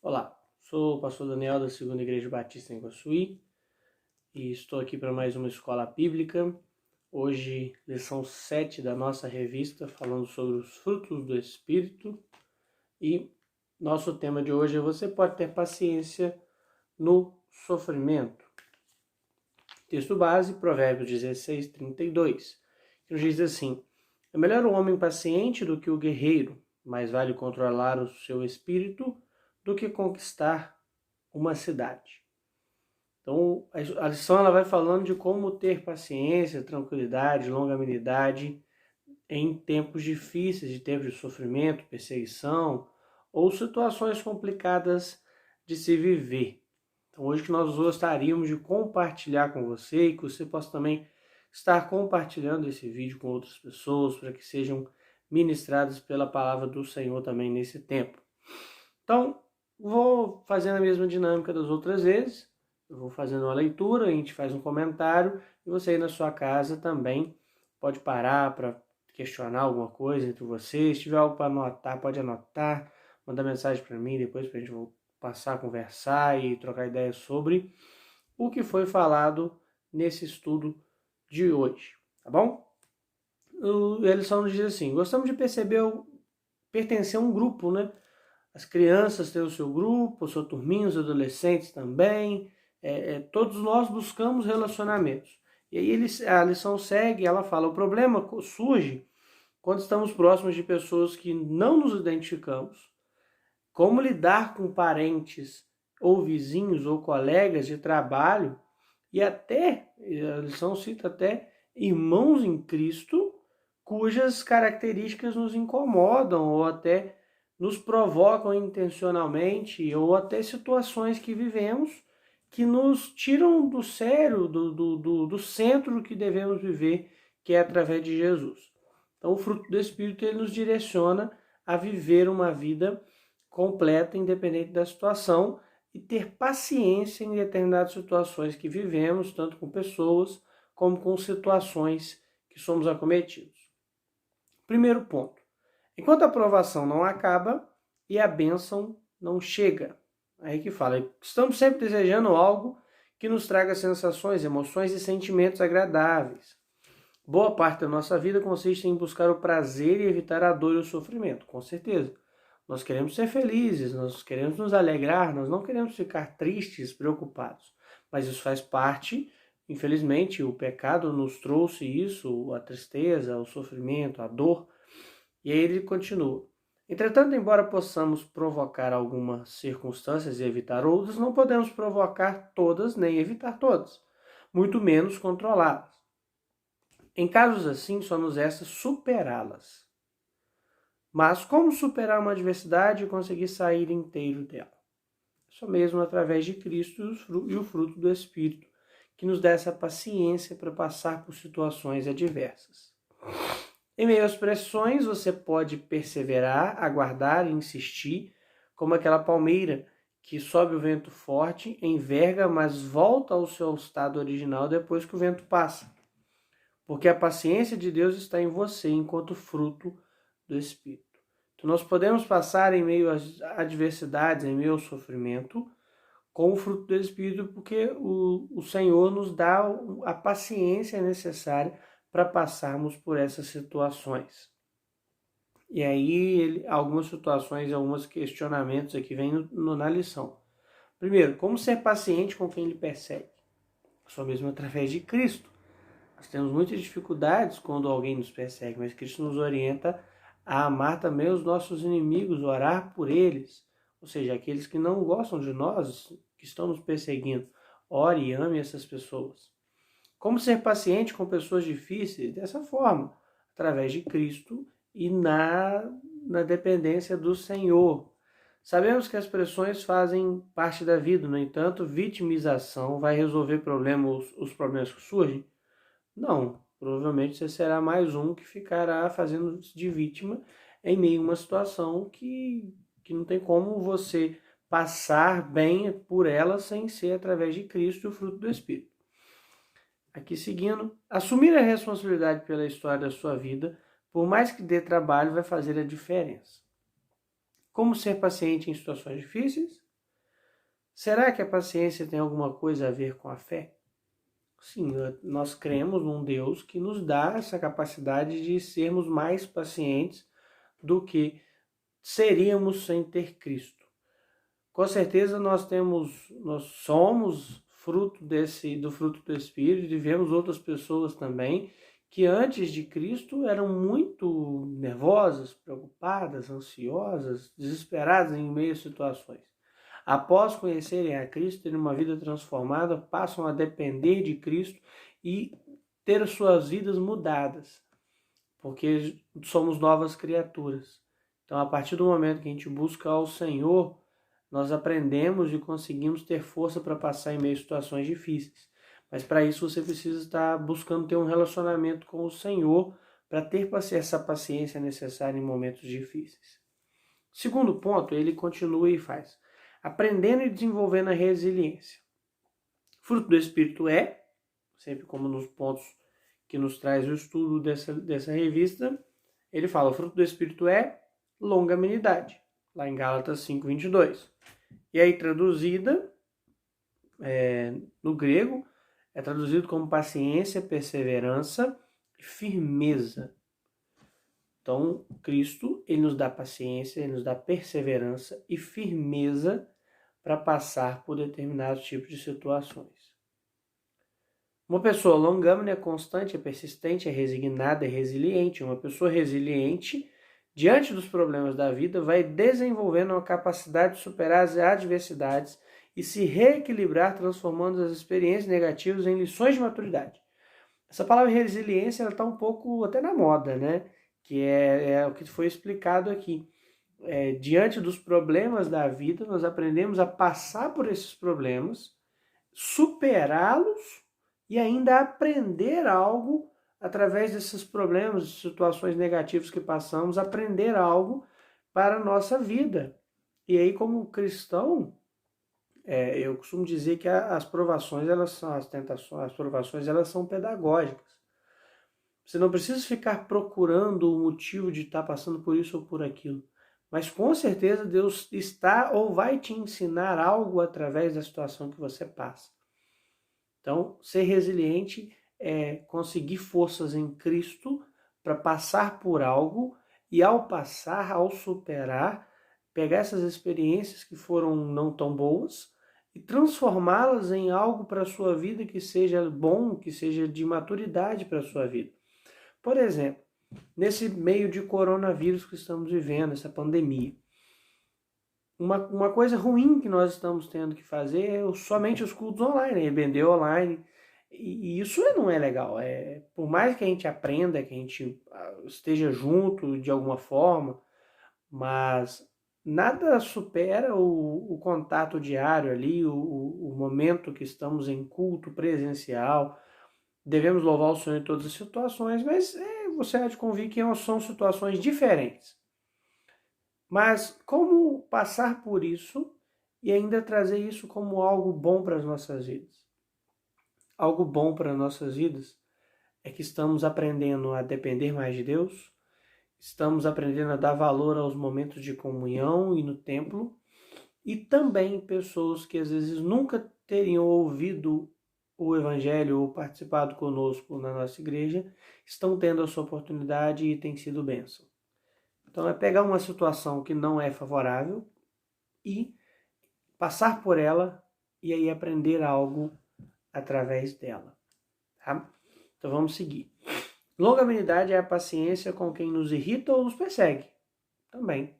Olá, sou o pastor Daniel da Segunda Igreja Batista em Iguaçuí e estou aqui para mais uma escola bíblica. Hoje, lição 7 da nossa revista, falando sobre os frutos do Espírito. E nosso tema de hoje é: você pode ter paciência no sofrimento. Texto base, Provérbios 16, 32, que nos diz assim: é melhor o homem paciente do que o guerreiro, mais vale controlar o seu espírito do que conquistar uma cidade. Então, a lição ela vai falando de como ter paciência, tranquilidade, longanimidade em tempos difíceis, de tempos de sofrimento, perseguição ou situações complicadas de se viver. Então, hoje que nós gostaríamos de compartilhar com você e que você possa também estar compartilhando esse vídeo com outras pessoas para que sejam ministradas pela palavra do Senhor também nesse tempo. Então, vou fazendo a mesma dinâmica das outras vezes. Eu vou fazendo uma leitura, a gente faz um comentário e você aí na sua casa também pode parar para questionar alguma coisa entre vocês. Se tiver algo para anotar, pode anotar, mandar mensagem para mim depois para a gente passar a conversar e trocar ideias sobre o que foi falado nesse estudo de hoje, tá bom? A lição nos diz assim: gostamos de pertencer a um grupo, né? As crianças têm o seu grupo, a sua turminha, os adolescentes também. Todos nós buscamos relacionamentos. E aí a lição segue, ela fala: o problema surge quando estamos próximos de pessoas que não nos identificamos. Como lidar com parentes, ou vizinhos, ou colegas de trabalho, e até, a lição cita até irmãos em Cristo, cujas características nos incomodam, ou até nos provocam intencionalmente, ou até situações que vivemos que nos tiram do sério, do centro do que devemos viver, que é através de Jesus. Então, o fruto do Espírito ele nos direciona a viver uma vida completa, independente da situação, e ter paciência em determinadas situações que vivemos, tanto com pessoas como com situações que somos acometidos. Primeiro ponto: enquanto a provação não acaba e a bênção não chega. Aí que fala: estamos sempre desejando algo que nos traga sensações, emoções e sentimentos agradáveis. Boa parte da nossa vida consiste em buscar o prazer e evitar a dor e o sofrimento, com certeza. Nós queremos ser felizes, nós queremos nos alegrar, nós não queremos ficar tristes, preocupados. Mas isso faz parte, infelizmente, o pecado nos trouxe isso, a tristeza, o sofrimento, a dor. E aí ele continua: entretanto, embora possamos provocar algumas circunstâncias e evitar outras, não podemos provocar todas nem evitar todas, muito menos controlá-las. Em casos assim, só nos resta superá-las. Mas como superar uma adversidade e conseguir sair inteiro dela? Só mesmo através de Cristo e o fruto do Espírito, que nos dá essa paciência para passar por situações adversas. Em meio às pressões, você pode perseverar, aguardar e insistir, como aquela palmeira que sobe o vento forte, enverga, mas volta ao seu estado original depois que o vento passa. Porque a paciência de Deus está em você enquanto fruto do Espírito. Então nós podemos passar em meio às adversidades, em meio ao sofrimento, com o fruto do Espírito, porque o Senhor nos dá a paciência necessária para passarmos por essas situações. E aí, algumas situações, alguns questionamentos aqui vêm na lição. Primeiro, como ser paciente com quem lhe persegue? Só mesmo através de Cristo. Nós temos muitas dificuldades quando alguém nos persegue, mas Cristo nos orienta a amar também os nossos inimigos, orar por eles. Ou seja, aqueles que não gostam de nós, que estão nos perseguindo. Ore e ame essas pessoas. Como ser paciente com pessoas difíceis? Dessa forma, através de Cristo e na dependência do Senhor. Sabemos que as pressões fazem parte da vida, no entanto, vitimização vai resolver os problemas que surgem? Não, provavelmente você será mais um que ficará fazendo de vítima em meio a uma situação que não tem como você passar bem por ela sem ser através de Cristo e o fruto do Espírito. Aqui seguindo: assumir a responsabilidade pela história da sua vida, por mais que dê trabalho, vai fazer a diferença. Como ser paciente em situações difíceis? Será que a paciência tem alguma coisa a ver com a fé? Sim, nós cremos num Deus que nos dá essa capacidade de sermos mais pacientes do que seríamos sem ter Cristo. Com certeza nós somos fruto do fruto do Espírito, e vemos outras pessoas também que antes de Cristo eram muito nervosas, preocupadas, ansiosas, desesperadas em meio a situações. Após conhecerem a Cristo, terem uma vida transformada, passam a depender de Cristo e ter suas vidas mudadas, porque somos novas criaturas. Então, a partir do momento que a gente busca ao Senhor, nós aprendemos e conseguimos ter força para passar em meio a situações difíceis. Mas para isso você precisa estar buscando ter um relacionamento com o Senhor para ter essa paciência necessária em momentos difíceis. Segundo ponto, ele continua e faz: aprendendo e desenvolvendo a resiliência. Fruto do Espírito é, sempre como nos pontos que nos traz o estudo dessa revista, ele fala: o fruto do Espírito é longanimidade, lá em Gálatas 5:22. E aí traduzida, no grego, é traduzido como paciência, perseverança e firmeza. Então, Cristo, ele nos dá paciência, ele nos dá perseverança e firmeza para passar por determinados tipos de situações. Uma pessoa longânima é constante, é persistente, é resignada, é resiliente. Uma pessoa resiliente, diante dos problemas da vida, vai desenvolvendo uma capacidade de superar as adversidades e se reequilibrar, transformando as experiências negativas em lições de maturidade. Essa palavra resiliência está um pouco até na moda, né? Que é o que foi explicado aqui. Diante dos problemas da vida, nós aprendemos a passar por esses problemas, superá-los e ainda aprender algo através desses problemas, situações negativas que passamos, aprender algo para a nossa vida. E aí, como cristão, eu costumo dizer que as provações, as tentações, as provações, elas são pedagógicas. Você não precisa ficar procurando o motivo de estar passando por isso ou por aquilo. Mas com certeza Deus está ou vai te ensinar algo através da situação que você passa. Então, ser resiliente é conseguir forças em Cristo para passar por algo e ao passar, ao superar, pegar essas experiências que foram não tão boas e transformá-las em algo para a sua vida que seja bom, que seja de maturidade para a sua vida. Por exemplo, nesse meio de coronavírus que estamos vivendo, essa pandemia, uma coisa ruim que nós estamos tendo que fazer é somente os cultos online, EBD online, e isso não é legal. Por mais que a gente aprenda, que a gente esteja junto de alguma forma, mas nada supera o contato diário ali, o momento que estamos em culto presencial. Devemos louvar o Senhor em todas as situações, mas você há de convir que são situações diferentes. Mas como passar por isso e ainda trazer isso como algo bom para as nossas vidas? Algo bom para as nossas vidas é que estamos aprendendo a depender mais de Deus, estamos aprendendo a dar valor aos momentos de comunhão e no templo, e também pessoas que às vezes nunca teriam ouvido o Evangelho ou participado conosco na nossa igreja, estão tendo a sua oportunidade e tem sido bênção. Então é pegar uma situação que não é favorável e passar por ela e aí aprender algo através dela. Tá? Então vamos seguir. Longanimidade é a paciência com quem nos irrita ou nos persegue. Também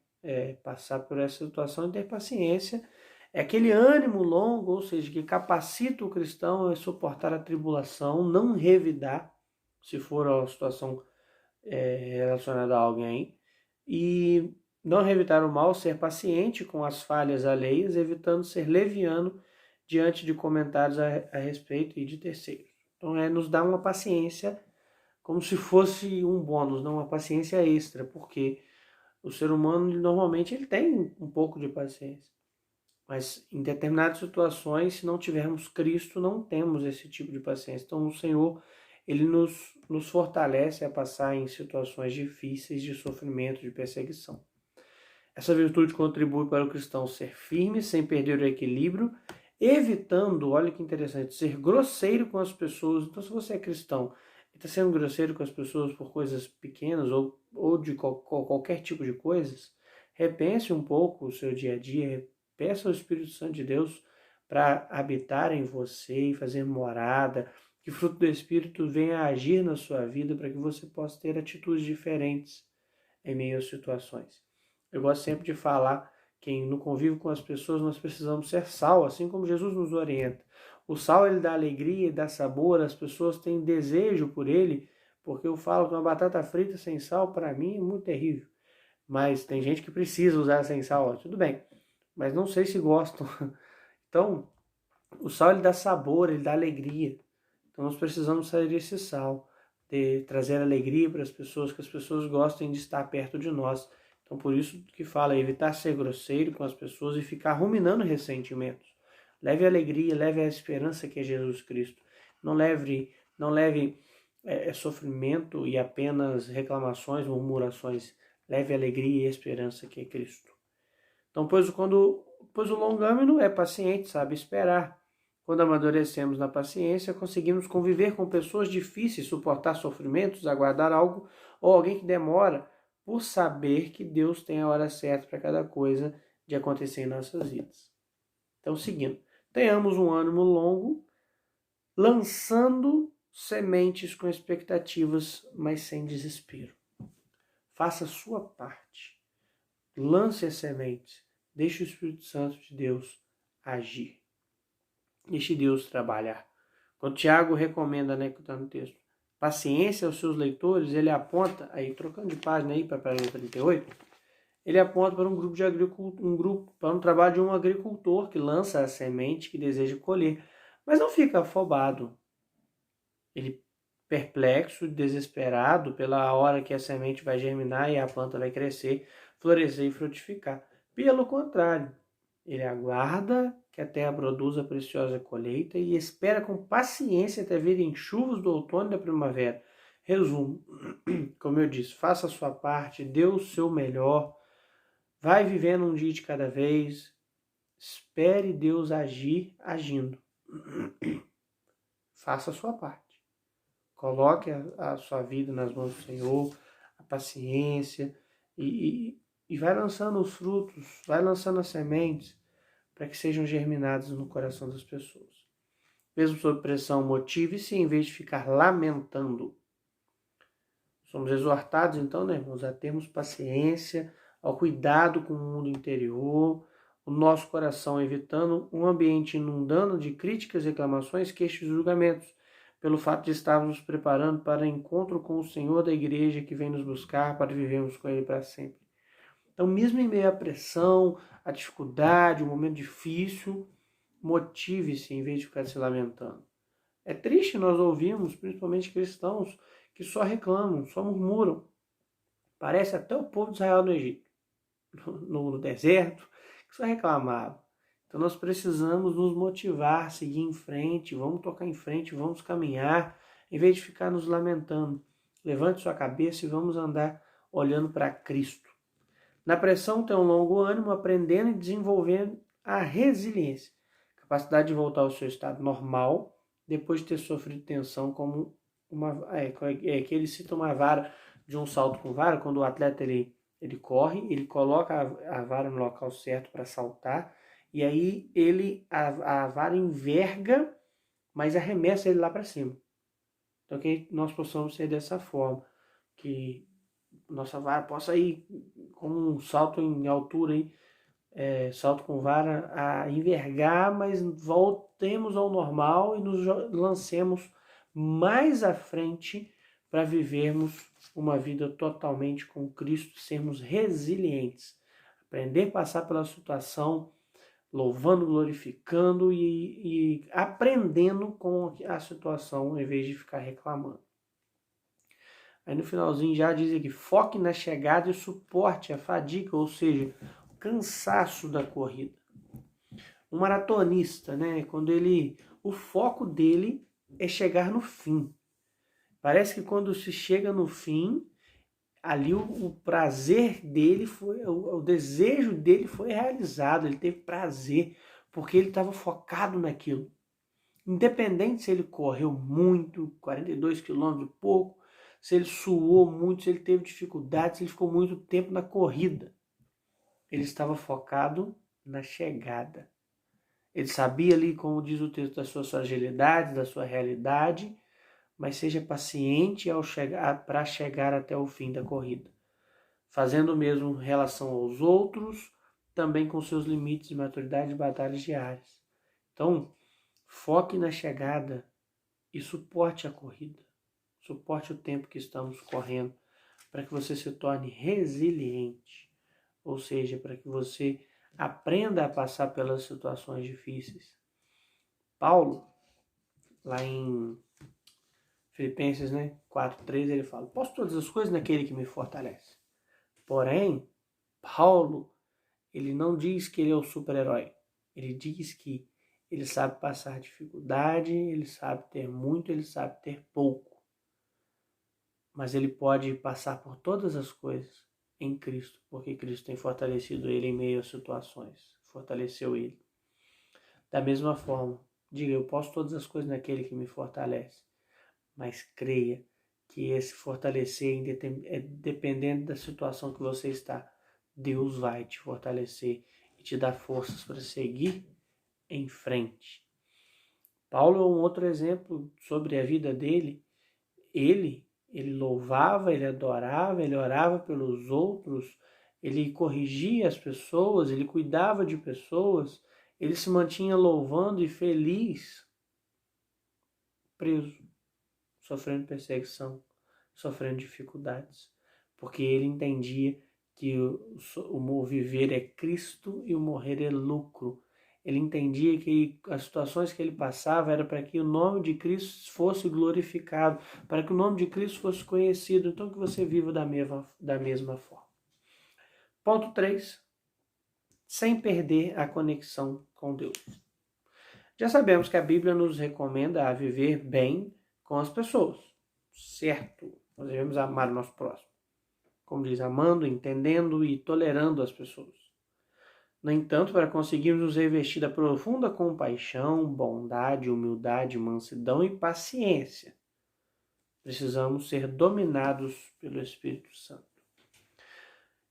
passar por essa situação e ter paciência. É aquele ânimo longo, ou seja, que capacita o cristão a suportar a tribulação, não revidar, se for uma situação relacionada a alguém, e não evitar o mal, ser paciente com as falhas alheias, evitando ser leviano diante de comentários a respeito e de terceiros. Então nos dá uma paciência como se fosse um bônus, não uma paciência extra, porque o ser humano normalmente ele tem um pouco de paciência. Mas em determinadas situações, se não tivermos Cristo, não temos esse tipo de paciência. Então o Senhor, ele nos fortalece a passar em situações difíceis de sofrimento, de perseguição. Essa virtude contribui para o cristão ser firme, sem perder o equilíbrio, evitando, olha que interessante, ser grosseiro com as pessoas. Então, se você é cristão e está sendo grosseiro com as pessoas por coisas pequenas ou de qualquer tipo de coisas, repense um pouco o seu dia a dia, peça ao Espírito Santo de Deus para habitar em você e fazer morada, que o fruto do Espírito venha a agir na sua vida para que você possa ter atitudes diferentes em meio às situações. Eu gosto sempre de falar que no convívio com as pessoas nós precisamos ser sal, assim como Jesus nos orienta. O sal ele dá alegria e dá sabor, as pessoas têm desejo por ele, porque eu falo que uma batata frita sem sal para mim é muito terrível. Mas tem gente que precisa usar sem sal, ó, tudo bem, mas não sei se gostam. Então, o sal ele dá sabor, ele dá alegria. Então nós precisamos sair esse sal, trazer alegria para as pessoas, que as pessoas gostem de estar perto de nós. Então por isso que fala, evitar ser grosseiro com as pessoas e ficar ruminando ressentimentos. Leve a alegria, leve a esperança que é Jesus Cristo. Não leve sofrimento e apenas reclamações, murmurações. Leve a alegria e a esperança que é Cristo. Então, pois o longâmino é paciente, sabe esperar. Quando amadurecemos na paciência, conseguimos conviver com pessoas difíceis, suportar sofrimentos, aguardar algo ou alguém que demora, por saber que Deus tem a hora certa para cada coisa de acontecer em nossas vidas. Então, seguindo, tenhamos um ânimo longo, lançando sementes com expectativas, mas sem desespero. Faça a sua parte. Lance as sementes. Deixe o Espírito Santo de Deus agir. Deixe Deus trabalhar. Quando Tiago recomenda, que está no texto, paciência aos seus leitores, ele aponta, aí trocando de página aí para a página 38, ele aponta para para um trabalho de um agricultor que lança a semente que deseja colher, mas não fica afobado. Ele perplexo, desesperado pela hora que a semente vai germinar e a planta vai crescer, florescer e frutificar. Pelo contrário, ele aguarda que a terra produza a preciosa colheita e espera com paciência até virem chuvas do outono e da primavera. Resumo, como eu disse, faça a sua parte, dê o seu melhor, vai vivendo um dia de cada vez, espere Deus agir agindo. Faça a sua parte. Coloque a sua vida nas mãos do Senhor, a paciência, e vai lançando os frutos, vai lançando as sementes, para que sejam germinadas no coração das pessoas. Mesmo sob pressão, motive-se em vez de ficar lamentando. Somos exortados, então, irmãos, a termos paciência, ao cuidado com o mundo interior, o nosso coração evitando um ambiente inundando de críticas, reclamações, queixas e julgamentos, pelo fato de estarmos nos preparando para o encontro com o Senhor da igreja que vem nos buscar para vivermos com Ele para sempre. Então, mesmo em meio à pressão, à dificuldade, um momento difícil, motive-se em vez de ficar se lamentando. É triste nós ouvirmos, principalmente cristãos, que só reclamam, só murmuram. Parece até o povo de Israel no Egito, no deserto, que só reclamava. Então nós precisamos nos motivar, seguir em frente, vamos tocar em frente, vamos caminhar, em vez de ficar nos lamentando. Levante sua cabeça e vamos andar olhando para Cristo. Na pressão, tem um longo ânimo, aprendendo e desenvolvendo a resiliência, capacidade de voltar ao seu estado normal, depois de ter sofrido tensão, como que ele cita uma vara de um salto com vara, quando o atleta ele corre, ele coloca a vara no local certo para saltar, e aí a vara enverga, mas arremessa ele lá para cima. Então que nós possamos ser dessa forma, que nossa vara possa ir com um salto em altura, salto com vara, a envergar, mas voltemos ao normal e nos lancemos mais à frente para vivermos uma vida totalmente com Cristo, sermos resilientes, aprender a passar pela situação, louvando, glorificando e aprendendo com a situação, em vez de ficar reclamando. Aí no finalzinho já diz aqui, foque na chegada e suporte a fadiga, ou seja, o cansaço da corrida. Um maratonista, quando o foco dele é chegar no fim. Parece que quando se chega no fim, ali o prazer dele foi, o desejo dele foi realizado, ele teve prazer, porque ele estava focado naquilo. Independente se ele correu muito, 42 quilômetros e pouco, se ele suou muito, se ele teve dificuldade, se ele ficou muito tempo na corrida. Ele estava focado na chegada. Ele sabia ali, como diz o texto, das suas fragilidades, da sua realidade, mas seja paciente para chegar até o fim da corrida. Fazendo o mesmo em relação aos outros, também com seus limites de maturidade e batalhas diárias. Então, foque na chegada e suporte a corrida. Suporte o tempo que estamos correndo para que você se torne resiliente. Ou seja, para que você aprenda a passar pelas situações difíceis. Paulo, lá em Filipenses 4:3, ele fala: posso todas as coisas naquele que me fortalece. Porém, Paulo, ele não diz que ele é o super-herói. Ele diz que ele sabe passar dificuldade, ele sabe ter muito, ele sabe ter pouco. Mas ele pode passar por todas as coisas em Cristo, porque Cristo tem fortalecido ele em meio às situações, fortaleceu ele. Da mesma forma, diga: eu posso todas as coisas naquele que me fortalece, mas creia que esse fortalecer é dependendo da situação que você está. Deus vai te fortalecer e te dar forças para seguir em frente. Paulo é um outro exemplo sobre a vida dele. Ele louvava, ele adorava, ele orava pelos outros, ele corrigia as pessoas, ele cuidava de pessoas, ele se mantinha louvando e feliz, preso, sofrendo perseguição, sofrendo dificuldades, porque ele entendia que o viver é Cristo e o morrer é lucro. Ele entendia que as situações que ele passava era para que o nome de Cristo fosse glorificado, para que o nome de Cristo fosse conhecido, então que você viva da mesma forma. Ponto 3. Sem perder a conexão com Deus. Já sabemos que a Bíblia nos recomenda a viver bem com as pessoas, certo? Nós devemos amar o nosso próximo. Como diz, amando, entendendo e tolerando as pessoas. No entanto, para conseguirmos nos revestir da profunda compaixão, bondade, humildade, mansidão e paciência, precisamos ser dominados pelo Espírito Santo.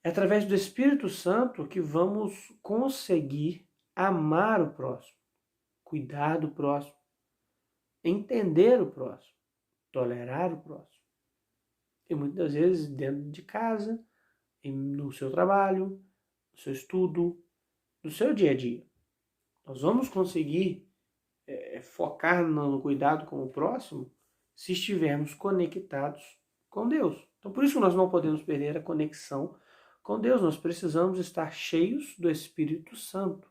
É através do Espírito Santo que vamos conseguir amar o próximo, cuidar do próximo, entender o próximo, tolerar o próximo. E muitas vezes dentro de casa, no seu trabalho, no seu estudo, no seu dia a dia. Nós vamos conseguir focar no cuidado com o próximo se estivermos conectados com Deus. Então, por isso nós não podemos perder a conexão com Deus. Nós precisamos estar cheios do Espírito Santo.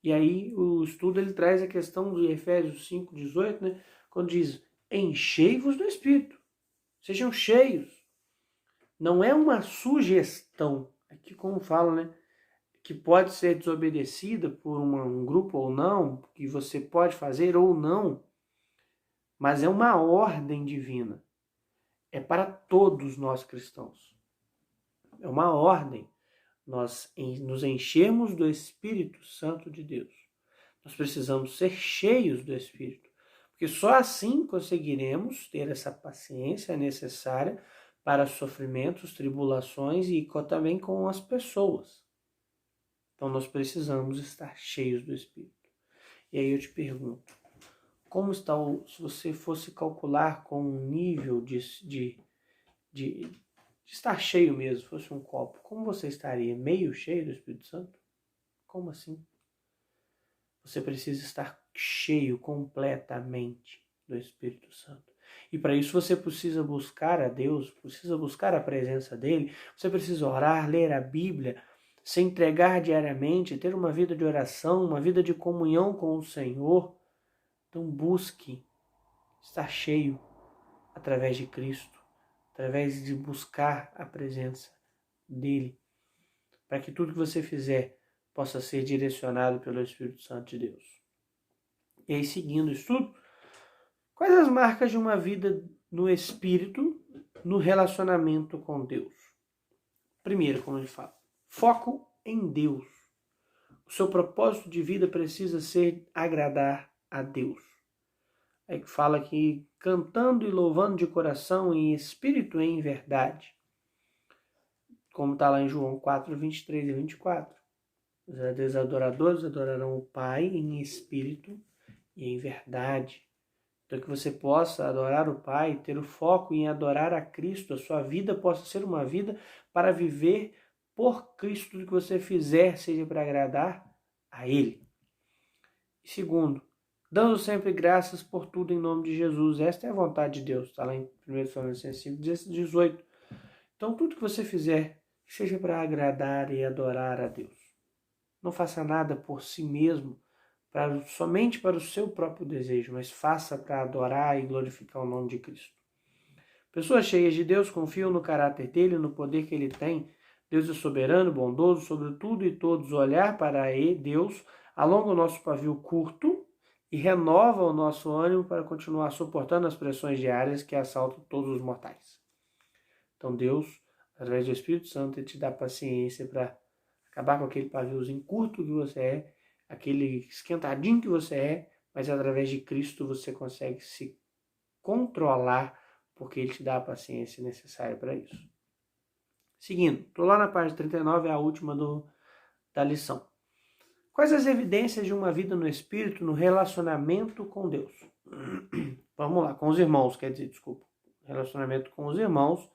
E aí o estudo ele traz a questão de Efésios 5:18, quando diz: enchei-vos do Espírito. Sejam cheios. Não é uma sugestão. Aqui como fala, que pode ser desobedecida por um grupo ou não, que você pode fazer ou não, mas é uma ordem divina. É para todos nós cristãos. É uma ordem. Nós nos enchermos do Espírito Santo de Deus. Nós precisamos ser cheios do Espírito, porque só assim conseguiremos ter essa paciência necessária para sofrimentos, tribulações e também com as pessoas. Então nós precisamos estar cheios do Espírito. E aí eu te pergunto, como está se você fosse calcular com um nível de estar cheio mesmo, fosse um copo, como você estaria? Meio cheio do Espírito Santo? Como assim? Você precisa estar cheio completamente do Espírito Santo. E para isso você precisa buscar a Deus, precisa buscar a presença dEle, você precisa orar, ler a Bíblia, se entregar diariamente, ter uma vida de oração, uma vida de comunhão com o Senhor. Então busque estar cheio através de Cristo, através de buscar a presença dEle, para que tudo que você fizer possa ser direcionado pelo Espírito Santo de Deus. E aí, seguindo o estudo, quais as marcas de uma vida no Espírito no relacionamento com Deus. Primeiro, como ele fala, foco em Deus. O seu propósito de vida precisa ser agradar a Deus. É que fala que cantando e louvando de coração, em espírito e em verdade. Como está lá em João 4, 23 e 24. Os verdadeiros adoradores adorarão o Pai em espírito e em verdade. Então que você possa adorar o Pai, ter o foco em adorar a Cristo, a sua vida possa ser uma vida para viver por Cristo. Tudo que você fizer seja para agradar a Ele. E segundo, dando sempre graças por tudo em nome de Jesus. Esta é a vontade de Deus, está lá em 1 Tessalonicenses 5, 18. Então tudo que você fizer, seja para agradar e adorar a Deus. Não faça nada por si mesmo, somente para o seu próprio desejo, mas faça para adorar e glorificar o nome de Cristo. Pessoas cheias de Deus confiam no caráter dele, no poder que ele tem. Deus é soberano, bondoso sobre tudo e todos. Olhar para Deus alonga o nosso pavio curto e renova o nosso ânimo para continuar suportando as pressões diárias que assaltam todos os mortais. Então Deus, através do Espírito Santo, ele te dá paciência para acabar com aquele paviozinho curto que você é, aquele esquentadinho que você é, mas através de Cristo você consegue se controlar, porque ele te dá a paciência necessária para isso. Seguindo, estou lá na página 39, é a última da lição. Quais as evidências de uma vida no Espírito, no relacionamento com Deus? Vamos lá, com os irmãos, desculpa. Relacionamento com os irmãos,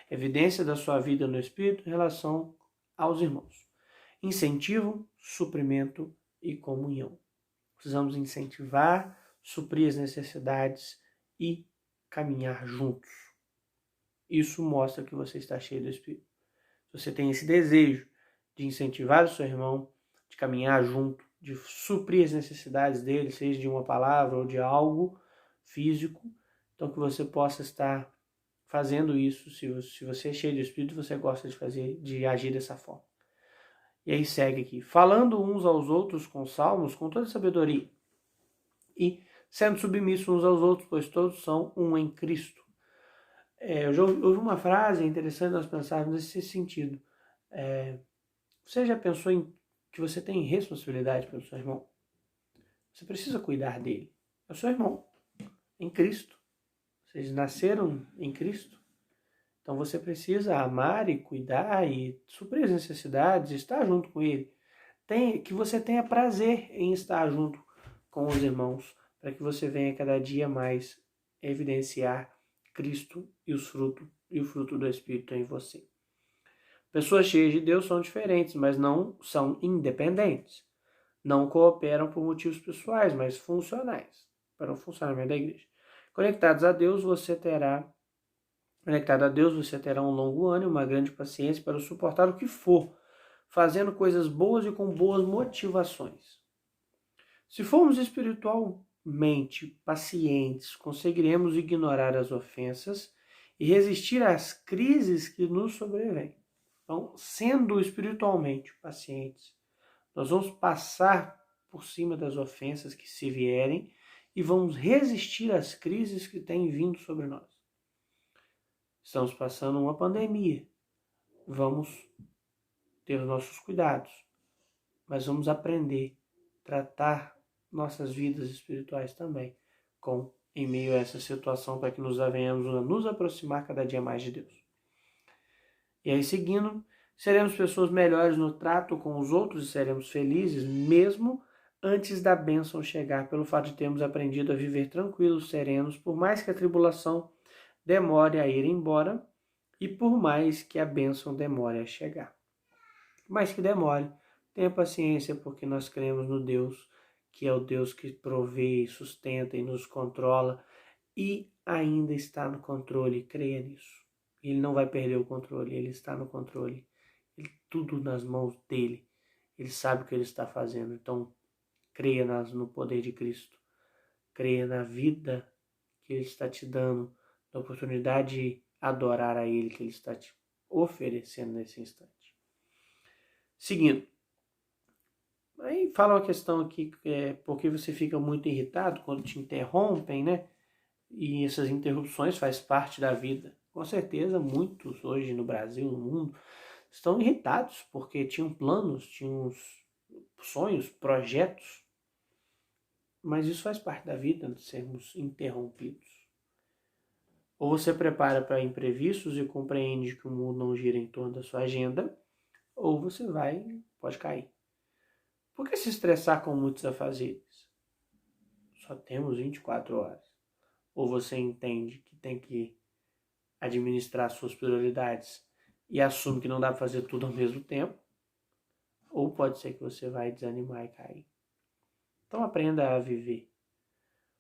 evidência da sua vida no Espírito em relação aos irmãos. Incentivo, suprimento e comunhão. Precisamos incentivar, suprir as necessidades e caminhar juntos. Isso mostra que você está cheio do Espírito. Se você tem esse desejo de incentivar o seu irmão, de caminhar junto, de suprir as necessidades dele, seja de uma palavra ou de algo físico, então que você possa estar fazendo isso. Se você é cheio do Espírito, você gosta de agir dessa forma. E aí segue aqui, falando uns aos outros com salmos, com toda sabedoria, e sendo submissos uns aos outros, pois todos são um em Cristo. Eu já ouvi uma frase interessante nós pensarmos nesse sentido. Você já pensou em que você tem responsabilidade pelo seu irmão? Você precisa cuidar dele. É o seu irmão, em Cristo. Vocês nasceram em Cristo. Então você precisa amar e cuidar e suprir as necessidades, estar junto com ele. Que você tenha prazer em estar junto com os irmãos, para que você venha cada dia mais evidenciar Cristo e o fruto do Espírito em você. Pessoas cheias de Deus são diferentes, mas não são independentes. Não cooperam por motivos pessoais, mas funcionais para o funcionamento da igreja. Conectado a Deus, você terá um longo ânimo, uma grande paciência para suportar o que for, fazendo coisas boas e com boas motivações. Se formos espiritualmente pacientes, conseguiremos ignorar as ofensas e resistir às crises que nos sobrevêm. Então, sendo espiritualmente pacientes, nós vamos passar por cima das ofensas que se vierem e vamos resistir às crises que têm vindo sobre nós. Estamos passando uma pandemia. Vamos ter os nossos cuidados, mas vamos aprender a tratar nossas vidas espirituais também em meio a essa situação, para que nos venhamos a nos aproximar cada dia mais de Deus. E aí, seguindo, seremos pessoas melhores no trato com os outros e seremos felizes mesmo antes da bênção chegar, pelo fato de termos aprendido a viver tranquilos, serenos, por mais que a tribulação demore a ir embora e por mais que a bênção demore a chegar. Mas que demore, tenha paciência, porque nós cremos no Deus, que é o Deus que provê, sustenta e nos controla e ainda está no controle. Creia nisso. Ele não vai perder o controle, ele está no controle. Tudo nas mãos dele. Ele sabe o que ele está fazendo. Então, creia no poder de Cristo. Creia na vida que ele está te dando, na oportunidade de adorar a ele que ele está te oferecendo nesse instante. Seguindo. Aí fala uma questão aqui, porque você fica muito irritado quando te interrompem, né? E essas interrupções faz parte da vida. Com certeza, muitos hoje no Brasil, no mundo, estão irritados porque tinham planos, tinham sonhos, projetos, mas isso faz parte da vida, de sermos interrompidos. Ou você prepara para imprevistos e compreende que o mundo não gira em torno da sua agenda, ou você pode cair. Por que se estressar com muitos afazeres? Só temos 24 horas. Ou você entende que tem que administrar suas prioridades e assume que não dá para fazer tudo ao mesmo tempo, ou pode ser que você vai desanimar e cair. Então aprenda a viver.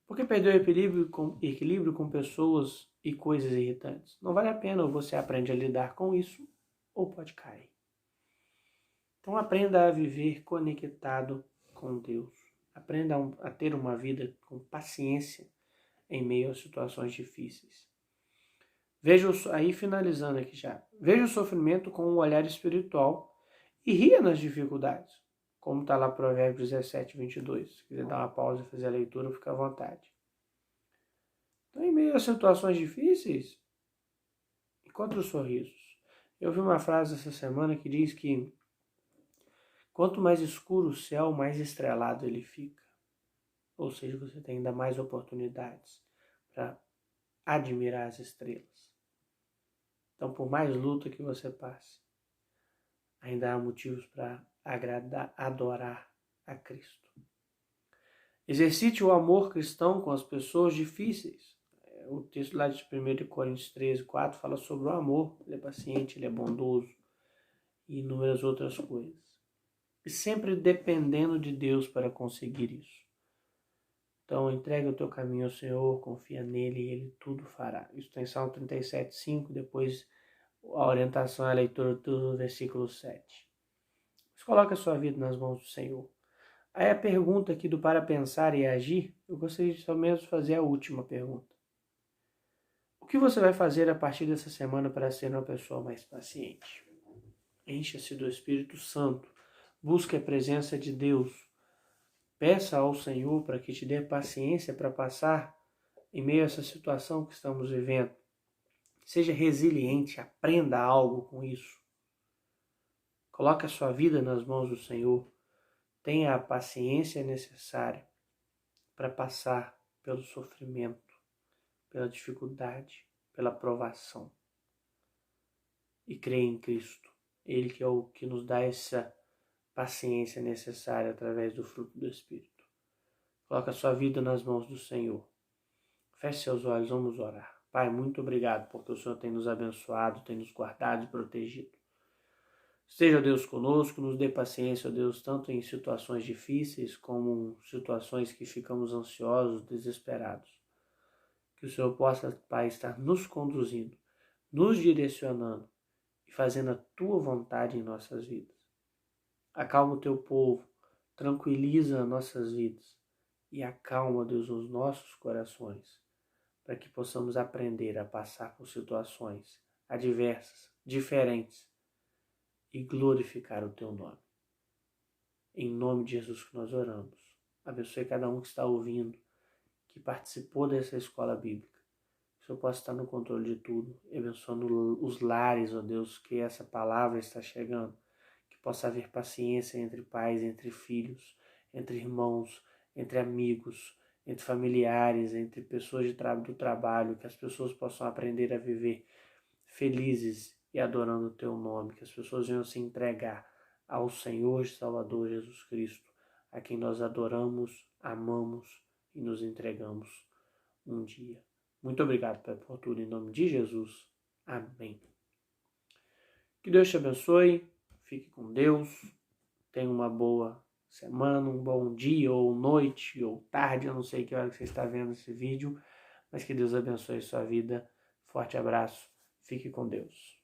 Porque perder o equilíbrio com pessoas e coisas irritantes? Não vale a pena, ou você aprende a lidar com isso, ou pode cair. Então aprenda a viver conectado com Deus. Aprenda a ter uma vida com paciência em meio a situações difíceis. Aí finalizando aqui já, veja o sofrimento com um olhar espiritual e ria nas dificuldades, como está lá Provérbios 17, 22. Se quiser dar uma pausa e fazer a leitura, fica à vontade. Então, em meio a situações difíceis, encontre os sorrisos. Eu vi uma frase essa semana que diz que quanto mais escuro o céu, mais estrelado ele fica. Ou seja, você tem ainda mais oportunidades para admirar as estrelas. Então, por mais luta que você passe, ainda há motivos para adorar a Cristo. Exercite o amor cristão com as pessoas difíceis. O texto lá de 1 Coríntios 13, 4 fala sobre o amor. Ele é paciente, ele é bondoso e inúmeras outras coisas. E sempre dependendo de Deus para conseguir isso. Então, entrega o teu caminho ao Senhor, confia nele e ele tudo fará. Isso está em Salmo 37, 5, depois a orientação é a leitura do versículo 7. Mas coloca a sua vida nas mãos do Senhor. Aí a pergunta aqui do para pensar e agir, eu gostaria de só mesmo fazer a última pergunta. O que você vai fazer a partir dessa semana para ser uma pessoa mais paciente? Encha-se do Espírito Santo, busque a presença de Deus, peça ao Senhor para que te dê paciência para passar em meio a essa situação que estamos vivendo. Seja resiliente, aprenda algo com isso. Coloque a sua vida nas mãos do Senhor. Tenha a paciência necessária para passar pelo sofrimento, pela dificuldade, pela provação. E creia em Cristo. Ele que é o que nos dá essa paciência necessária através do fruto do Espírito. Coloque a sua vida nas mãos do Senhor. Feche seus olhos, vamos orar. Pai, muito obrigado porque o Senhor tem nos abençoado, tem nos guardado e protegido. Esteja, Deus, conosco, nos dê paciência, Deus, tanto em situações difíceis como em situações que ficamos ansiosos, desesperados. Que o Senhor possa, Pai, estar nos conduzindo, nos direcionando e fazendo a Tua vontade em nossas vidas. Acalma o Teu povo, tranquiliza nossas vidas e acalma, Deus, os nossos corações, para que possamos aprender a passar por situações adversas, diferentes, e glorificar o Teu nome. Em nome de Jesus que nós oramos. Abençoe cada um que está ouvindo, que participou dessa escola bíblica. Que o Senhor possa estar no controle de tudo, abençoando os lares, ó Deus, que essa palavra está chegando. Que possa haver paciência entre pais, entre filhos, entre irmãos, entre amigos, entre familiares, entre pessoas do trabalho, que as pessoas possam aprender a viver felizes e adorando o Teu nome, que as pessoas venham se entregar ao Senhor e Salvador Jesus Cristo, a quem nós adoramos, amamos e nos entregamos um dia. Muito obrigado, Pai, por tudo, em nome de Jesus. Amém. Que Deus te abençoe, fique com Deus, tenha uma boa semana, um bom dia, ou noite, ou tarde, eu não sei que hora que você está vendo esse vídeo, mas que Deus abençoe sua vida. Forte abraço, fique com Deus.